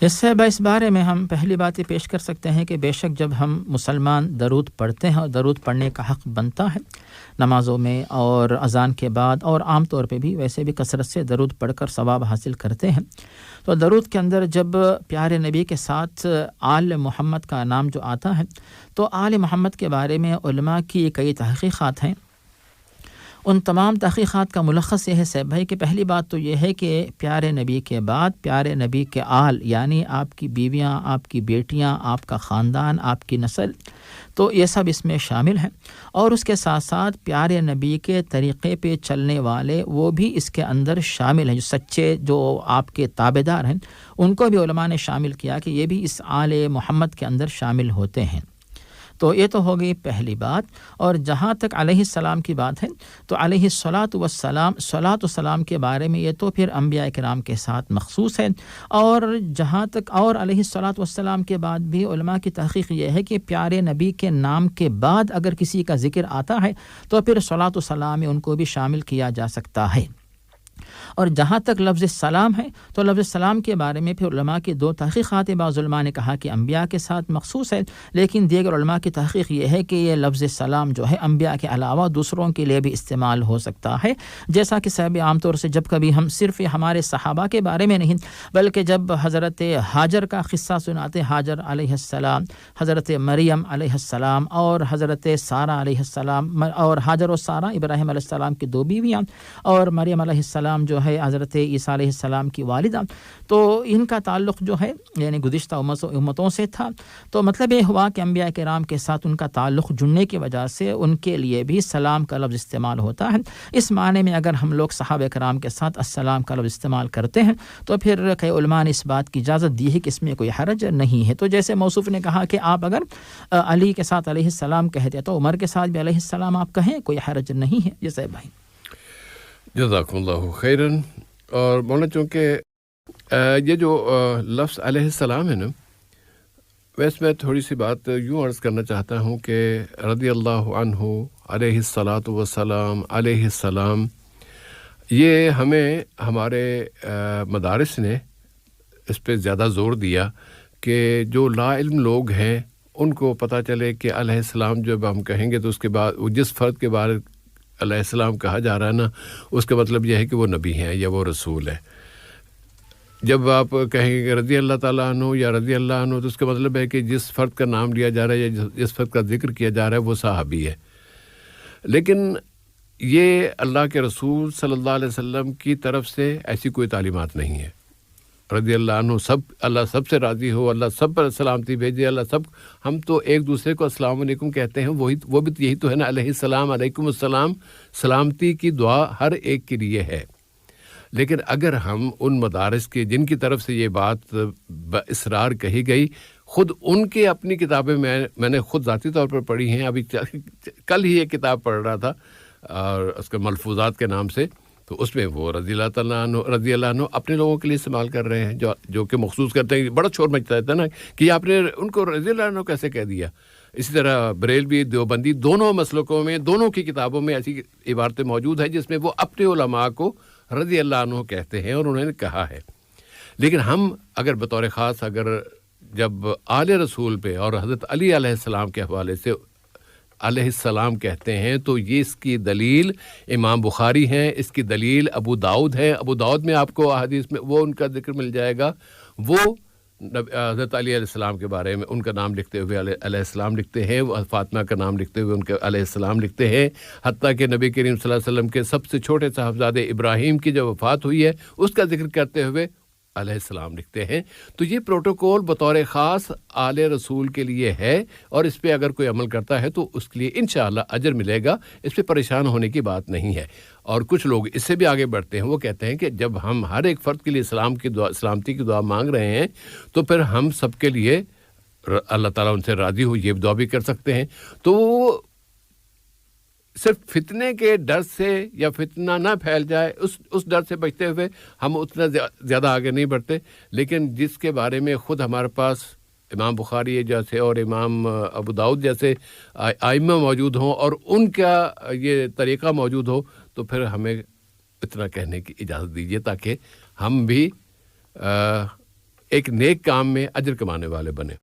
اس سے اس بارے میں ہم پہلی بات یہ پیش کر سکتے ہیں کہ بے شک جب ہم مسلمان درود پڑھتے ہیں اور درود پڑھنے کا حق بنتا ہے نمازوں میں اور اذان کے بعد اور عام طور پہ بھی ویسے بھی کثرت سے درود پڑھ کر ثواب حاصل کرتے ہیں، تو درود کے اندر جب پیارے نبی کے ساتھ آل محمد کا نام جو آتا ہے تو آل محمد کے بارے میں علماء کی کئی تحقیقات ہیں۔ ان تمام تحقیقات کا ملخص یہ ہے صاحب بھائی کہ پہلی بات تو یہ ہے کہ پیارے نبی کے بعد پیارے نبی کے آل یعنی آپ کی بیویاں، آپ کی بیٹیاں، آپ کا خاندان، آپ کی نسل، تو یہ سب اس میں شامل ہیں، اور اس کے ساتھ ساتھ پیارے نبی کے طریقے پہ چلنے والے وہ بھی اس کے اندر شامل ہیں، جو سچے جو آپ کے تابعدار ہیں ان کو بھی علماء نے شامل کیا کہ یہ بھی اس آل محمد کے اندر شامل ہوتے ہیں۔ تو یہ تو ہو گئی پہلی بات۔ اور جہاں تک علیہ السلام کی بات ہے تو علیہ الصلاۃ والسلام، صلاۃ و سلام کے بارے میں یہ تو پھر انبیاء کرام کے ساتھ مخصوص ہے، اور جہاں تک اور علیہ الصلاۃ والسلام کے بعد بھی علماء کی تحقیق یہ ہے کہ پیارے نبی کے نام کے بعد اگر کسی کا ذکر آتا ہے تو پھر صلاۃ و سلام میں ان کو بھی شامل کیا جا سکتا ہے۔ اور جہاں تک لفظ سلام ہے تو لفظ سلام کے بارے میں پھر علماء کی دو تحقیقات ہیں۔ بعض علماء نے کہا کہ انبیاء کے ساتھ مخصوص ہے، لیکن دیگر علماء کی تحقیق یہ ہے کہ یہ لفظ سلام جو ہے انبیاء کے علاوہ دوسروں کے لیے بھی استعمال ہو سکتا ہے، جیسا کہ صاحب عام طور سے جب کبھی ہم صرف ہمارے صحابہ کے بارے میں نہیں بلکہ جب حضرت ہاجر کا قصہ سناتے، ہاجر علیہ السلام، حضرت مریم علیہ السلام اور حضرت سارہ علیہ السلام، اور ہاجر و سارہ ابراہیم علیہ السلام کی دو بیویاں، اور مریم علیہ السلام جو ہے حضرت عیسیٰ علیہ السلام کی والدہ، تو ان کا تعلق جو ہے یعنی گزشتہ امتوں سے تھا، تو مطلب یہ ہوا کہ انبیاء کرام کے ساتھ ان کا تعلق جڑنے کی وجہ سے ان کے لیے بھی سلام کا لفظ استعمال ہوتا ہے۔ اس معنی میں اگر ہم لوگ صحابہ کرام کے ساتھ السلام کا لفظ استعمال کرتے ہیں تو پھر کئی علماء نے اس بات کی اجازت دی ہے کہ اس میں کوئی حرج نہیں ہے۔ تو جیسے موصوف نے کہا کہ آپ اگر علی کے ساتھ علیہ السلام کہتے تو عمر کے ساتھ بھی علیہ السلام آپ کہیں، کوئی حرج نہیں ہے۔ جیسے بھائی جزاک اللہ خیراً۔ اور مولانا چونکہ یہ جو لفظ علیہ السلام ہے نا، ویسے میں تھوڑی سی بات یوں عرض کرنا چاہتا ہوں کہ رضی اللہ عنہ، علیہ الصلاۃ والسلام، علیہ السلام، یہ ہمیں ہمارے مدارس نے اس پہ زیادہ زور دیا کہ جو لا علم لوگ ہیں ان کو پتہ چلے کہ علیہ السلام جب ہم کہیں گے تو اس کے بعد جس فرد کے بارے علیہ السلام کہا جا رہا ہے نا، اس کا مطلب یہ ہے کہ وہ نبی ہیں یا وہ رسول ہے۔ جب آپ کہیں گے رضی اللہ تعالیٰ عنہ یا رضی اللہ عنہ تو اس کا مطلب ہے کہ جس فرد کا نام لیا جا رہا ہے یا جس فرد کا ذکر کیا جا رہا ہے وہ صحابی ہے۔ لیکن یہ اللہ کے رسول صلی اللہ علیہ وسلم کی طرف سے ایسی کوئی تعلیمات نہیں ہے۔ رضی اللہ عنہ سب، اللہ سب سے راضی ہو، اللہ سب پر سلامتی بھیجے، اللہ سب، ہم تو ایک دوسرے کو السلام علیکم کہتے ہیں، وہ بھی یہی تو ہے نا، علیہ السلام، علیکم السلام، سلامتی کی دعا ہر ایک کے لیے ہے۔ لیکن اگر ہم ان مدارس کے جن کی طرف سے یہ بات باصرار کہی گئی، خود ان کے اپنی کتابیں میں نے خود ذاتی طور پر پڑھی ہیں، ابھی کل ہی ایک کتاب پڑھ رہا تھا اور اس کے ملفوظات کے نام سے، تو اس میں وہ رضی اللہ عنہ اپنے لوگوں کے لیے استعمال کر رہے ہیں جو کہ مخصوص کرتے ہیں۔ بڑا شور مچتا ہے نا کہ آپ نے ان کو رضی اللہ عنہ کیسے کہہ دیا۔ اسی طرح بریلوی، دیوبندی، دونوں مسلکوں میں، دونوں کی کتابوں میں ایسی عبارتیں موجود ہیں جس میں وہ اپنے علماء کو رضی اللہ عنہ کہتے ہیں اور انہوں نے کہا ہے۔ لیکن ہم اگر بطور خاص اگر جب آل رسول پہ اور حضرت علی علیہ السلام کے حوالے سے علیہ السلام کہتے ہیں تو یہ اس کی دلیل امام بخاری ہیں، اس کی دلیل ابو داؤد ہے۔ ابو داؤد میں آپ کو احادیث میں وہ ان کا ذکر مل جائے گا، وہ حضرت علی علیہ السلام کے بارے میں ان کا نام لکھتے ہوئے علیہ السلام لکھتے ہیں، فاطمہ کا نام لکھتے ہوئے ان کے علیہ السلام لکھتے ہیں، حتیٰ کہ نبی کریم صلی اللہ علیہ وسلم کے سب سے چھوٹے صاحبزادے ابراہیم کی جو وفات ہوئی ہے اس کا ذکر کرتے ہوئے علیہ السلام لکھتے ہیں۔ تو یہ پروٹوکول بطور خاص آل رسول کے لیے ہے، اور اس پہ اگر کوئی عمل کرتا ہے تو اس کے لیے انشاءاللہ اجر ملے گا، اس پہ پریشان ہونے کی بات نہیں ہے۔ اور کچھ لوگ اس سے بھی آگے بڑھتے ہیں، وہ کہتے ہیں کہ جب ہم ہر ایک فرد کے لیے سلامتی کی دعا مانگ رہے ہیں تو پھر ہم سب کے لیے اللہ تعالیٰ ان سے راضی ہو یہ دعا بھی کر سکتے ہیں۔ تو صرف فتنے کے ڈر سے یا فتنہ نہ پھیل جائے اس ڈر سے بچتے ہوئے ہم اتنا زیادہ آگے نہیں بڑھتے۔ لیکن جس کے بارے میں خود ہمارے پاس امام بخاری جیسے اور امام ابو داؤد جیسے ائمہ موجود ہوں اور ان کا یہ طریقہ موجود ہو تو پھر ہمیں اتنا کہنے کی اجازت دیجیے تاکہ ہم بھی ایک نیک کام میں اجر کمانے والے بنے.